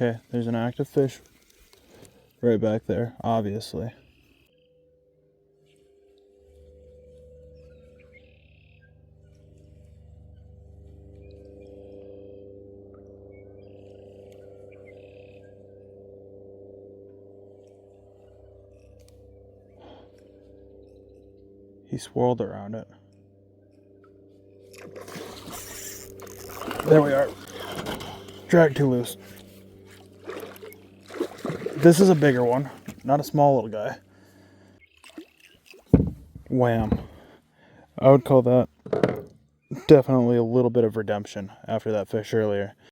Okay, there's an active fish right back there, obviously. He swirled around it. There we are. Drag too loose. This is a bigger one, not a small little guy. Wham. I would call that definitely a little bit of redemption after that fish earlier.